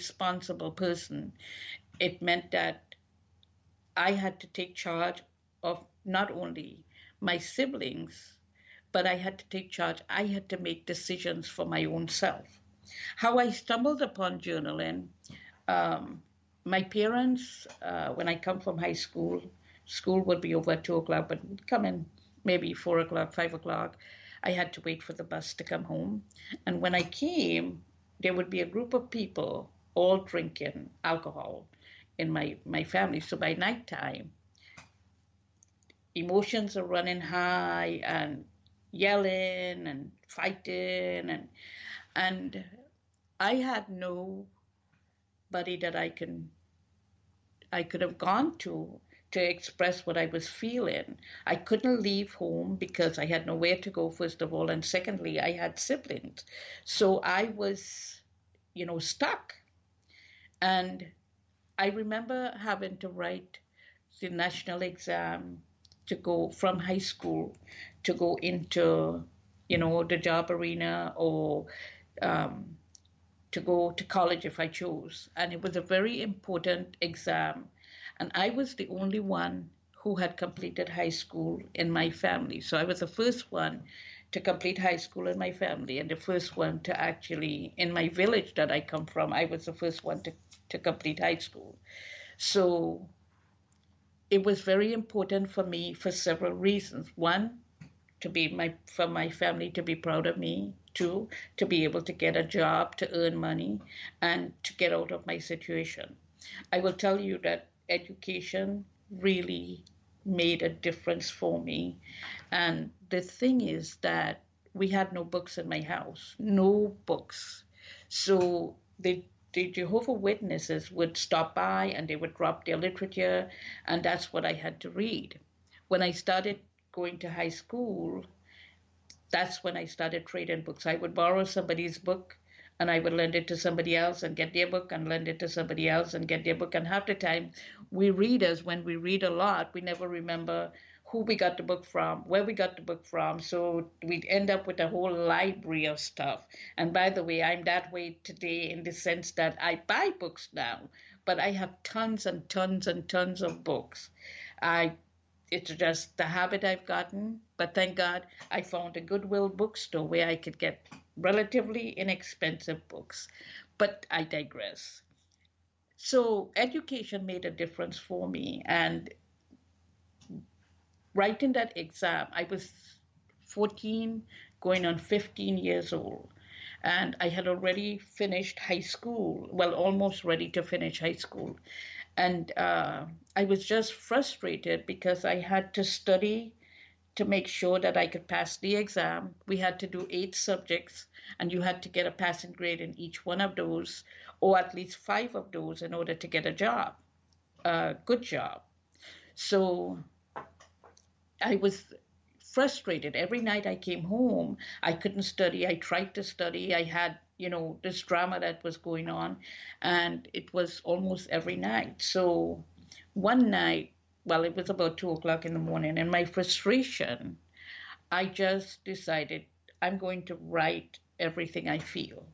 responsible person. It meant that I had to take charge of not only my siblings, but I had to take charge. I had to make decisions for my own self. How I stumbled upon journaling, um, my parents, when I come from high school, school would be over at 2 o'clock, but would come in maybe 4 o'clock, 5 o'clock. I had to wait for the bus to come home. And when I came, there would be a group of people all drinking alcohol in my family. So by nighttime, emotions are running high and yelling and fighting and I had nobody that I could have gone to express what I was feeling. I couldn't leave home because I had nowhere to go, first of all, and secondly, I had siblings. So I was, stuck. And I remember having to write the national exam to go from high school to go into, the job arena or um, to go to college if I chose. And it was a very important exam. And I was the only one who had completed high school in my family. So I was the first one to complete high school in my family and the first one to actually, in my village that I come from, I was the first one to complete high school. So it was very important for me for several reasons. One, for my family to be proud of me. Two, to be able to get a job, to earn money, and to get out of my situation. I will tell you that education really made a difference for me. And the thing is that we had no books in my house, no books. So the Jehovah Witnesses would stop by and they would drop their literature, and that's what I had to read. When I started going to high school, that's when I started trading books. I would borrow somebody's book and I would lend it to somebody else and get their book and lend it to somebody else and get their book. And half the time, we readers, when we read a lot, we never remember who we got the book from, where we got the book from. So we'd end up with a whole library of stuff. And by the way, I'm that way today in the sense that I buy books now, but I have tons and tons and tons of books. I It's just the habit I've gotten, but thank God I found a Goodwill bookstore where I could get relatively inexpensive books. But I digress. So education made a difference for me. And writing that exam, I was 14, going on 15 years old. And I had already finished high school, well, almost ready to finish high school. And I was just frustrated because I had to study to make sure that I could pass the exam. We had to do 8 subjects, and you had to get a passing grade in each one of those, or at least 5 of those, in order to get a job, a good job. So I was frustrated. Every night I came home, I couldn't study. I tried to study. I had, this drama that was going on, and it was almost every night. So one night, well, it was about 2 o'clock in the morning, and my frustration, I just decided I'm going to write everything I feel.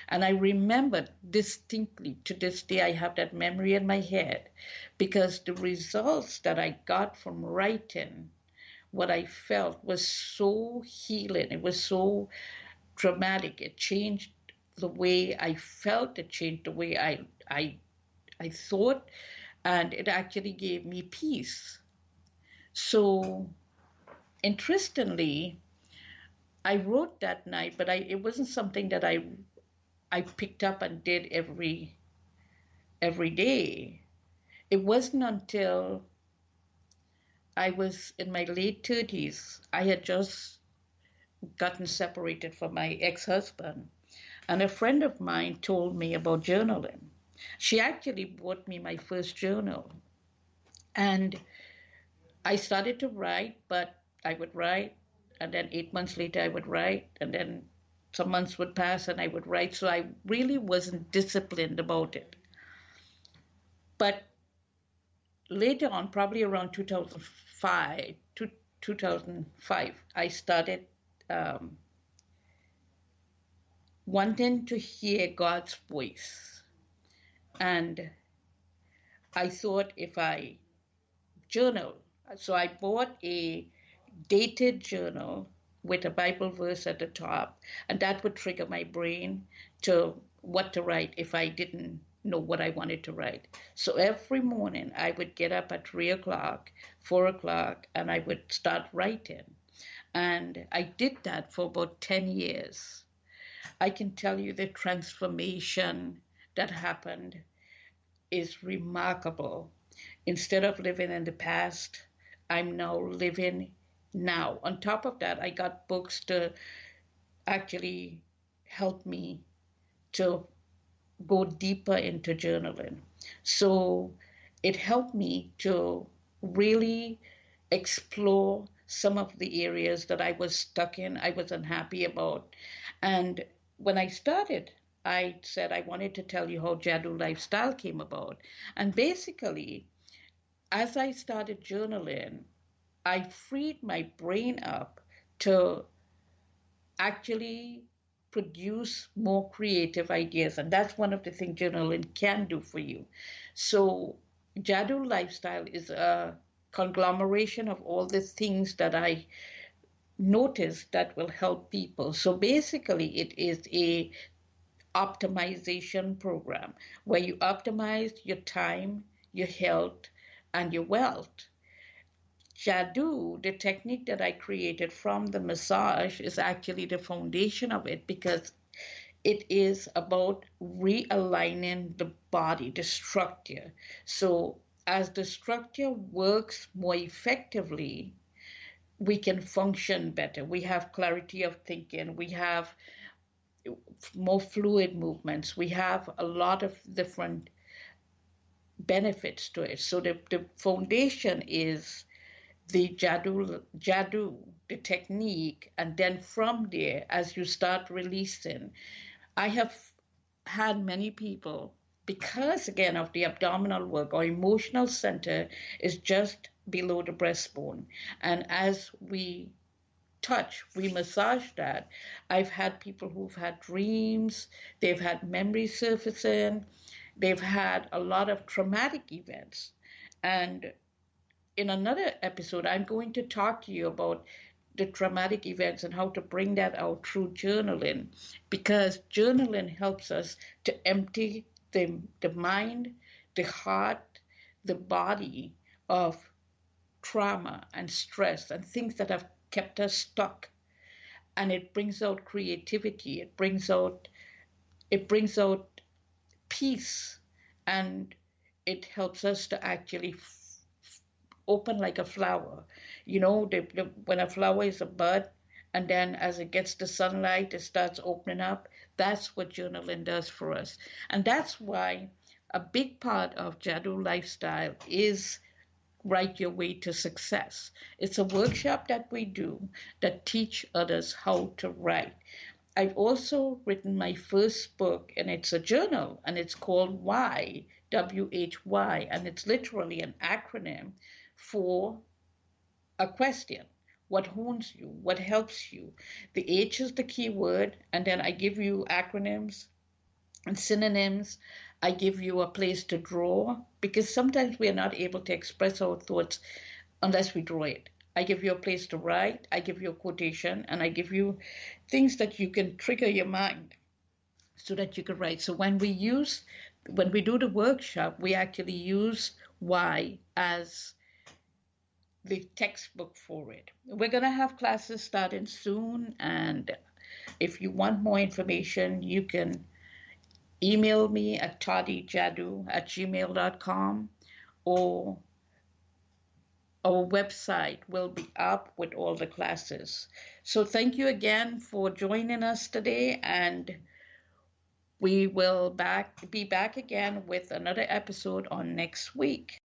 And I remember distinctly, to this day, I have that memory in my head, because the results that I got from writing what I felt was so healing. It was so dramatic. It changed the way I felt. It changed the way I thought, and it actually gave me peace. So interestingly, I wrote that night, but it wasn't something that I picked up and did every day. It wasn't until I was in my late 30s. I had just gotten separated from my ex-husband, and a friend of mine told me about journaling. She actually bought me my first journal, and I started to write, but I would write, and then 8 months later I would write, and then some months would pass and I would write. So I really wasn't disciplined about it. But later on, probably around 2005, I started wanting to hear God's voice. And I thought if I journal, so I bought a dated journal with a Bible verse at the top, and that would trigger my brain to what to write if I didn't know what I wanted to write. So every morning I would get up at 3 o'clock, 4 o'clock, and I would start writing. And I did that for about 10 years. I can tell you the transformation that happened is remarkable. Instead of living in the past, I'm now living now. On top of that, I got books to actually help me to go deeper into journaling. So it helped me to really explore some of the areas that I was stuck in, I was unhappy about. And when I started, I said I wanted to tell you how JADU Lifestyle came about. And basically, as I started journaling, I freed my brain up to actually produce more creative ideas. And that's one of the things journaling can do for you. So, JADU Lifestyle is a conglomeration of all the things that I noticed that will help people. So basically, it is a optimization program where you optimize your time, your health, and your wealth. JADU, the technique that I created from the massage, is actually the foundation of it because it is about realigning the body, the structure. So, as the structure works more effectively, we can function better. We have clarity of thinking. We have more fluid movements. We have a lot of different benefits to it. So, the foundation is the jadu, the technique, and then from there, as you start releasing, I have had many people, because again of the abdominal work, our emotional center is just below the breastbone, and as we touch, we massage that. I've had people who've had dreams, they've had memory surfacing, they've had a lot of traumatic events, and in another episode, I'm going to talk to you about the traumatic events and how to bring that out through journaling, because journaling helps us to empty the mind, the heart, the body of trauma and stress and things that have kept us stuck. And it brings out creativity, it brings out peace, and it helps us to actually open like a flower. You know, when a flower is a bud, and then as it gets the sunlight, it starts opening up. That's what journaling does for us. And that's why a big part of JADU Lifestyle is Write Your Way to Success. It's a workshop that we do that teach others how to write. I've also written my first book, and it's a journal, and it's called Why, WHY, and it's literally an acronym for a question. What hones you? What helps you? The H is the key word, and then I give you acronyms and synonyms. I give you a place to draw because sometimes we are not able to express our thoughts unless we draw it. I give you a place to write, I give you a quotation, and I give you things that you can trigger your mind so that you can write. So when we do the workshop, we actually use why as the textbook for it. We're going to have classes starting soon, and if you want more information, you can email me at toddyjadu@gmail.com, or our website will be up with all the classes. So thank you again for joining us today, and we will be back again with another episode on next week.